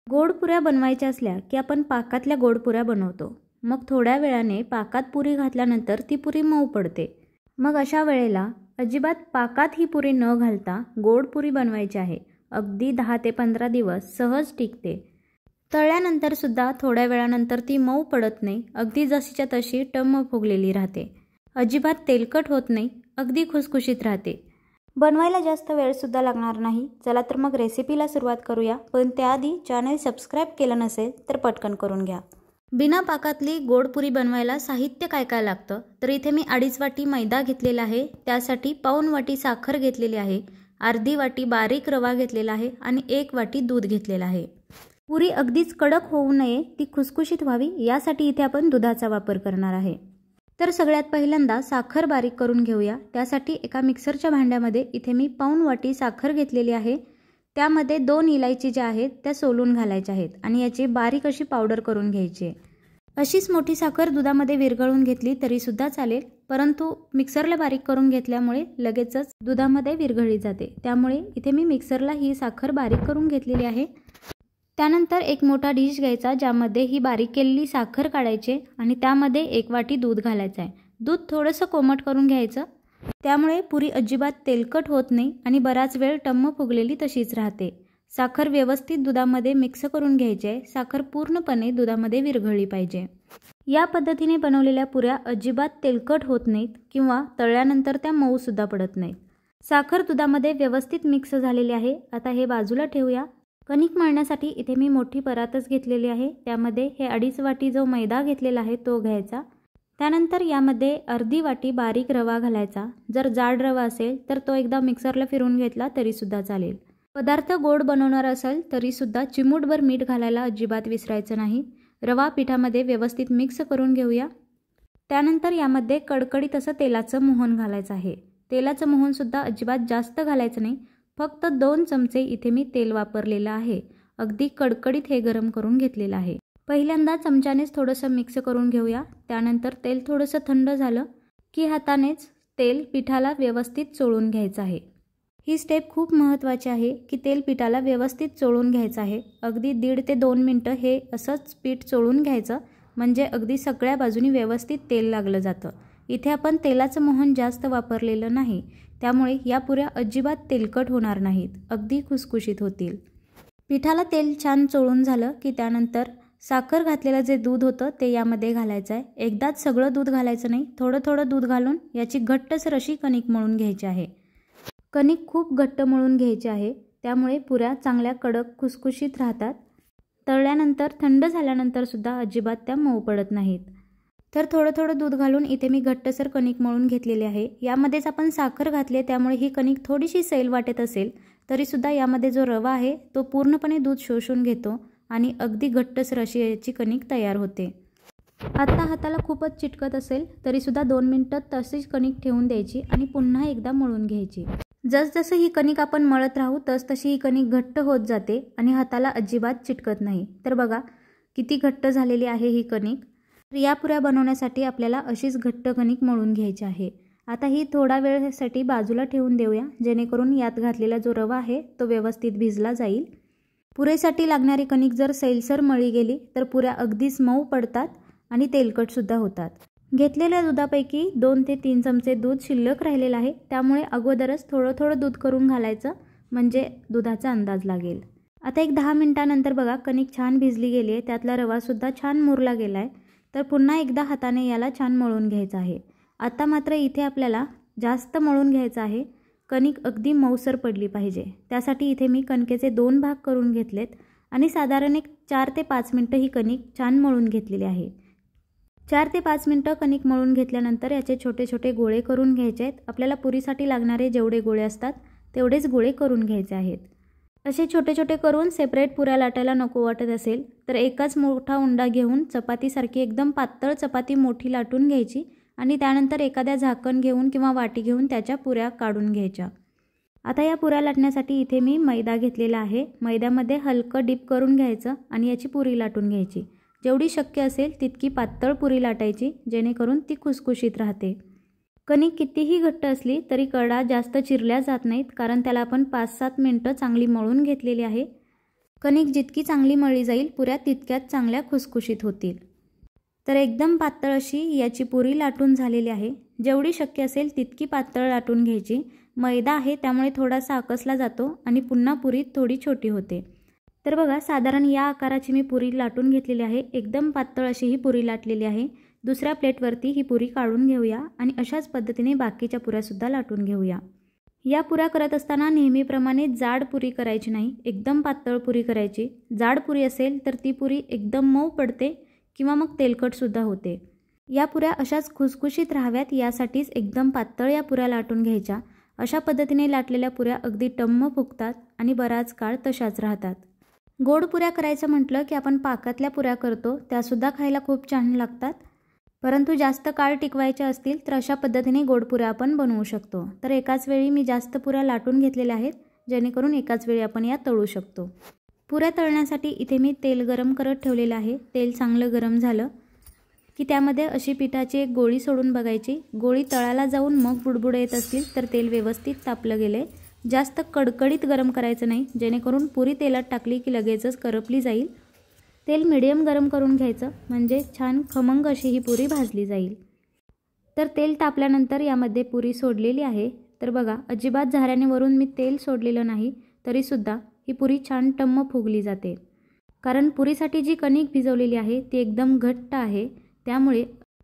गोड पुऱ्या बनवायच्या असल्या की आपण पाकातल्या गोड पुऱ्या बनवतो. मग थोड्या वेळाने पाकात पुरी घातल्यानंतर ती पुरी मऊ पडते. मग अशा वेळेला अजिबात पाकात ही पुरी न घालता गोड पुरी बनवायची आहे. अगदी 10 ते 15 दिवस सहज टिकते. तळल्यानंतर सुद्धा थोड्या वेळानंतर ती मऊ पडत नाही. अगदी जशीच्या तशी टम्म फुगलेली राहते. अजिबात तेलकट होत नाही. अगदी खुसखुशीत राहते. बनवायला जास्त वेळसुद्धा लागणार नाही. चला तर मग रेसिपीला सुरुवात करूया. पण त्याआधी चॅनल सबस्क्राईब केलं नसेल तर पटकन करून घ्या. बिना पाकातली गोड पुरी बनवायला साहित्य काय काय लागतं तर इथे मी 2.5 वाटी मैदा घेतलेला आहे. त्यासाठी पाऊण वाटी साखर घेतलेली आहे. अर्धी वाटी बारीक रवा घेतलेला आहे आणि 1 वाटी दूध घेतलेला आहे. पुरी अगदीच कडक होऊ नये, ती खुसखुशीत व्हावी यासाठी इथे आपण दुधाचा वापर करणार आहे. तर सगळ्यात पहिल्यांदा साखर बारीक करून घेऊया. त्यासाठी एका मिक्सरच्या भांड्यामध्ये इथे मी पाऊण वाटी साखर घेतलेली आहे. त्यामध्ये 2 इलायची ज्या आहेत त्या सोलून घालायच्या आहेत आणि याची बारीक अशी पावडर करून घ्यायची आहे. अशीच मोठी साखर दुधामध्ये विरघळून घेतली तरी सुद्धा चालेल, परंतु मिक्सरला बारीक करून घेतल्यामुळे लगेचच दुधामध्ये विरघळली जाते. त्यामुळे इथे मी मिक्सरला ही साखर बारीक करून घेतलेली आहे. त्यानंतर एक मोठा डिश घ्यायचा ज्यामध्ये ही बारीक केलेली साखर काढायची आणि त्यामध्ये 1 वाटी दूध घालायचं आहे. दूध थोडंसं कोमट करून घ्यायचं. त्यामुळे पुरी अजिबात तेलकट होत नाही आणि बराच वेळ टम्म फुगलेली तशीच राहते. साखर व्यवस्थित दुधामध्ये मिक्स करून घ्यायची आहे. साखर पूर्णपणे दुधामध्ये विरघळली पाहिजे. या पद्धतीने बनवलेल्या पुऱ्या अजिबात तेलकट होत नाहीत किंवा तळल्यानंतर त्या मऊ सुद्धा पडत नाहीत. साखर दुधामध्ये व्यवस्थित मिक्स झालेली आहे. आता हे बाजूला ठेवूया. कणिक मळण्यासाठी इथे मी मोठी परातच घेतलेली आहे. त्यामध्ये हे 2.5 वाटी जो मैदा घेतलेला आहे तो घ्यायचा. त्यानंतर यामध्ये अर्धी वाटी बारीक रवा घालायचा. जर जाड रवा असेल तर तो एकदा मिक्सरला फिरवून घेतला तरी सुद्धा चालेल. पदार्थ गोड बनवणार असेल तरी सुद्धा चिमूटभर मीठ घालायला अजिबात विसरायचं नाही. रवा पिठामध्ये व्यवस्थित मिक्स करून घेऊया. त्यानंतर यामध्ये कडकडीत असं तेलाचं मोहन घालायचं आहे. तेलाचं मोहन सुद्धा अजिबात जास्त घालायचं नाही. फक्त 2 चमचे इथे मी तेल वापरलेलं आहे. अगदी कडकडीत हे गरम करून घेतलेलं आहे. पहिल्यांदा चमच्यानेच थोडंसं मिक्स करून घेऊया. त्यानंतर तेल थोडंसं थंड झालं की हातानेच तेल पिठाला व्यवस्थित चोळून घ्यायचं आहे. ही स्टेप खूप महत्त्वाची आहे की तेल पिठाला व्यवस्थित चोळून घ्यायचं आहे. अगदी 1.5 ते 2 मिनटं हे असंच पीठ चोळून घ्यायचं, म्हणजे अगदी सगळ्या बाजूनी व्यवस्थित तेल लागलं जातं. इथे आपण तेलाचं मोहन जास्त वापरलेलं नाही. त्यामुळे या पुऱ्या अजिबात तेलकट होणार नाहीत. अगदी खुसखुशीत होतील. पिठाला तेल छान चोळून झालं की त्यानंतर साखर घातलेलं जे दूध होतं ते यामध्ये घालायचं आहे. एकदाच सगळं दूध घालायचं नाही. थोडं थोडं दूध घालून याची घट्टसर अशी कणिक मळून घ्यायची आहे. कणिक खूप घट्ट मळून घ्यायची आहे. त्यामुळे पुऱ्या चांगल्या कडक खुसखुशीत राहतात. तळल्यानंतर थंड झाल्यानंतर सुद्धा अजिबात त्या मऊ पडत नाहीत. तर थोडं थोडं दूध घालून इथे मी घट्टसर कणिक मळून घेतलेली आहे. यामध्येच आपण साखर घातली त्यामुळे ही कणिक थोडीशी सैल वाटत असेल तरीसुद्धा यामध्ये जो रवा आहे तो पूर्णपणे दूध शोषून घेतो आणि अगदी घट्टसर अशी याची कणिक तयार होते. आता हाताला खूपच चिटकत असेल तरीसुद्धा 2 मिनटं तशीच कणिक ठेवून द्यायची आणि पुन्हा एकदा मळून घ्यायची. जसजसं ही कणिक आपण मळत राहू तसतशी ही कणिक घट्ट होत जाते आणि हाताला अजिबात चिटकत नाही. तर बघा किती घट्ट झालेली आहे ही कणिक. या पुऱ्या बनवण्यासाठी आपल्याला अशीच घट्ट कणिक मळून घ्यायची आहे. आता ही थोडा वेळसाठी बाजूला ठेवून देऊया, जेणेकरून यात घातलेला जो रवा आहे तो व्यवस्थित भिजला जाईल. पुरेसाठी लागणारी कणिक जर सैलसर मळली गेली तर पुऱ्या अगदीच मऊ पडतात आणि तेलकटसुद्धा होतात. घेतलेल्या दुधापैकी 2 ते 3 चमचे दूध शिल्लक राहिलेलं आहे. त्यामुळे अगोदरच थोडं थोडं दूध करून घालायचं, म्हणजे दुधाचा अंदाज लागेल. आता एक 10 मिनिटानंतर बघा कणिक छान भिजली गेली आहे. त्यातला रवासुद्धा छान मुरला गेला आहे. तर पुन्हा एकदा हाताने याला छान मळून घ्यायचं आहे. आता मात्र इथे आपल्याला जास्त मळून घ्यायचं आहे. कणिक अगदी मऊसर पडली पाहिजे. त्यासाठी इथे मी कणकेचे 2 भाग करून घेतलेत आणि साधारण एक 4 ते 5 मिनटं ही कणिक छान मळून घेतलेली आहे. 4 ते 5 मिनटं कणिक मळून घेतल्यानंतर याचे छोटे छोटे गोळे करून घ्यायचे आहेत. आपल्याला पुरीसाठी लागणारे जेवढे गोळे असतात तेवढेच गोळे करून घ्यायचे आहेत. असे छोटे छोटे करून सेपरेट पुऱ्या लाटायला नको वाटत असेल तर एकाच मोठा उंडा घेऊन चपातीसारखी एकदम पातळ चपाती मोठी लाटून घ्यायची आणि त्यानंतर एखाद्या झाकण घेऊन किंवा वाटी घेऊन त्याच्या पुऱ्या काढून घ्यायच्या. आता या पुऱ्या लाटण्यासाठी इथे मी मैदा घेतलेला आहे. मैद्यामध्ये हलकं डिप करून घ्यायचं आणि याची पुरी लाटून घ्यायची. जेवढी शक्य असेल तितकी पातळ पुरी लाटायची, जेणेकरून ती खुसखुशीत राहते. कणिक कितीही घट्ट असली तरी कडा जास्त चिरल्या जात नाहीत, कारण त्याला आपण 5-7 मिनिटं चांगली मळून घेतलेली आहे. कणिक जितकी चांगली मळली जाईल पुऱ्या तितक्याच चांगल्या खुसखुशीत होतील। तर एकदम पातळ अशी याची पुरी लाटून झालेली आहे। जेवढी शक्य असेल तितकी पातळ लाटून घ्यायची। मैदा आहे त्यामुळे थोडासा आकसला जातो आणि पुन्हा पुरी थोडी छोटी होते। तर बघा साधारण या आकाराची मी पुरी लाटून घेतलेली आहे। एकदम पातळ अशी ही पुरी लाटलेली आहे। दुसऱ्या प्लेटवरती ही पुरी काढून घेऊया आणि अशाच पद्धतीने बाकीच्या पुऱ्यासुद्धा लाटून घेऊया। या पुऱ्या करत असताना नेहमीप्रमाणे जाड पुरी करायची नाही, एकदम पातळ पुरी करायची। जाड पुरी असेल तर ती पुरी एकदम मऊ पडते किंवा मग तेलकटसुद्धा होते। या पुऱ्या अशाच खुसखुशीत राहाव्यात यासाठीच एकदम पातळ या पुऱ्या लाटून घ्यायच्या। अशा पद्धतीने लाटलेल्या पुऱ्या अगदी टम्म फुगतात आणि बराच काळ तशाच राहतात। गोड पुऱ्या करायचं म्हटलं की आपण पाकातल्या पुऱ्या करतो, त्यासुद्धा खायला खूप छान लागतात। परंतु जास्त काळ टिकवायच्या असतील तर अशा पद्धतीने गोड पुऱ्या आपण बनवू शकतो। तर एकाच वेळी मी जास्त पुऱ्या लाटून घेतलेल्या आहेत, जेणेकरून एकाच वेळी आपण या तळू शकतो। पुऱ्या तळण्यासाठी इथे मी तेल गरम करत ठेवलेलं आहे। तेल चांगलं गरम झालं की त्यामध्ये अशी पिठाची एक गोळी सोडून बघायची। गोळी तळाला जाऊन मग बुडबुडे येत असतील तर तेल व्यवस्थित तापलं गेले। जास्त कडकडीत गरम करायचं नाही, जेणेकरून पुरी तेलात टाकली की लगेचच करपली जाईल। तेल मीडियम गरम करून घ्यायचं, म्हणजे छान खमंग अशी ही पुरी भाजली जाईल। तर तेल तापल्यानंतर यामध्ये पुरी सोडलेली आहे। तर बघा अजिबात झाऱ्याने वरून मी तेल सोडलेलं नाही, तरीसुद्धा ही पुरी छान टम्म फुगली जाते। कारण पुरीसाठी जी कणिक भिजवलेली आहे ती एकदम घट्ट आहे, त्यामुळे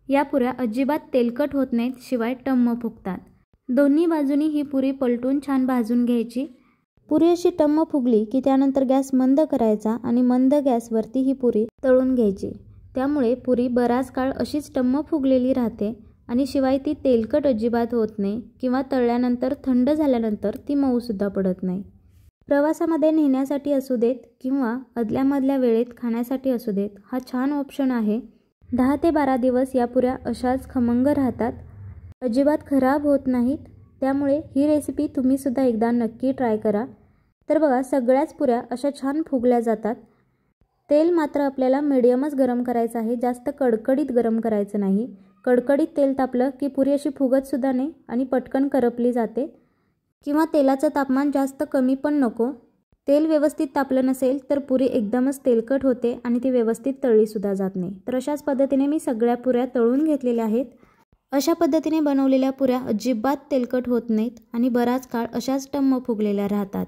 या पुऱ्या अजिबात तेलकट होत नाहीत, शिवाय टम्म फुगतात। दोन्ही बाजूनी ही पुरी पलटून छान भाजून घ्यायची। पुरी अशी टम्म फुगली की त्यानंतर गॅस मंद करायचा आणि मंद गॅसवरती ही पुरी तळून घ्यायची। त्यामुळे पुरी बराच काळ अशीच टम्म फुगलेली राहते आणि शिवाय ती तेलकट अजिबात होत नाही किंवा तळल्यानंतर थंड झाल्यानंतर ती मऊसुद्धा पडत नाही। प्रवासामध्ये नेण्यासाठी असू देत किंवा अदल्यामधल्या वेळेत खाण्यासाठी असू देत, हा छान ऑप्शन आहे। 10 ते 12 दिवस या पुऱ्या अशाच खमंग राहतात, अजिबात खराब होत नाहीत। त्यामुळे ही रेसिपी तुम्हीसुद्धा एकदा नक्की ट्राय करा। तर बघा सगळ्याच पुऱ्या अशा छान फुगल्या जातात। तेल मात्र आपल्याला मिडियमच गरम करायचं आहे, जास्त कडकडीत गरम करायचं नाही। कडकडीत तेल तापलं की पुरी अशी फुगतसुद्धा नाही आणि पटकन करपली जाते। किंवा तेलाचं तापमान जास्त कमी पण नको। तेल व्यवस्थित तापलं नसेल तर पुरी एकदमच तेलकट होते आणि ती व्यवस्थित तळलीसुद्धा जात नाही। तर अशाच पद्धतीने मी सगळ्या पुऱ्या तळून घेतलेल्या आहेत। अशा पद्धतीने बनवलेल्या पुऱ्या अजिबात तेलकट होत नाहीत आणि बराच काळ अशाच टम्म फुगलेल्या राहतात।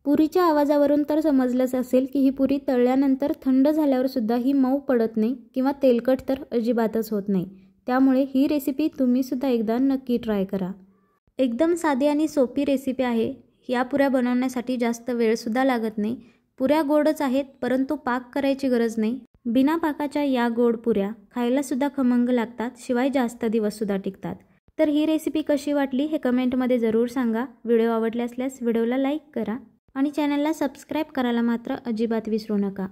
पुरीच्या आवाजावरून तर समजलंच असेल की ही पुरी तळल्यानंतर थंड झाल्यावर सुद्धा ही मऊ पडत नाही किंवा तेलकट तर अजिबातच होत नाही। त्यामुळे ही रेसिपी तुम्हीसुद्धा एकदा नक्की ट्राय करा। एकदम साधी आणि सोपी रेसिपी आहे। या पुऱ्या बनवण्यासाठी जास्त वेळसुद्धा लागत नाही। पुऱ्या गोडच आहेत, परंतु पाक करायची गरज नाही। बिना पाकाच्या या गोड पुऱ्या खायलासुद्धा खमंग लागतात, शिवाय जास्त दिवससुद्धा टिकतात। तर ही रेसिपी कशी वाटली हे कमेंटमध्ये जरूर सांगा। व्हिडिओ आवडला असल्यास व्हिडिओला लाईक करा आणि चॅनलला सबस्क्राईब करायला मात्र अजिबात विसरू नका।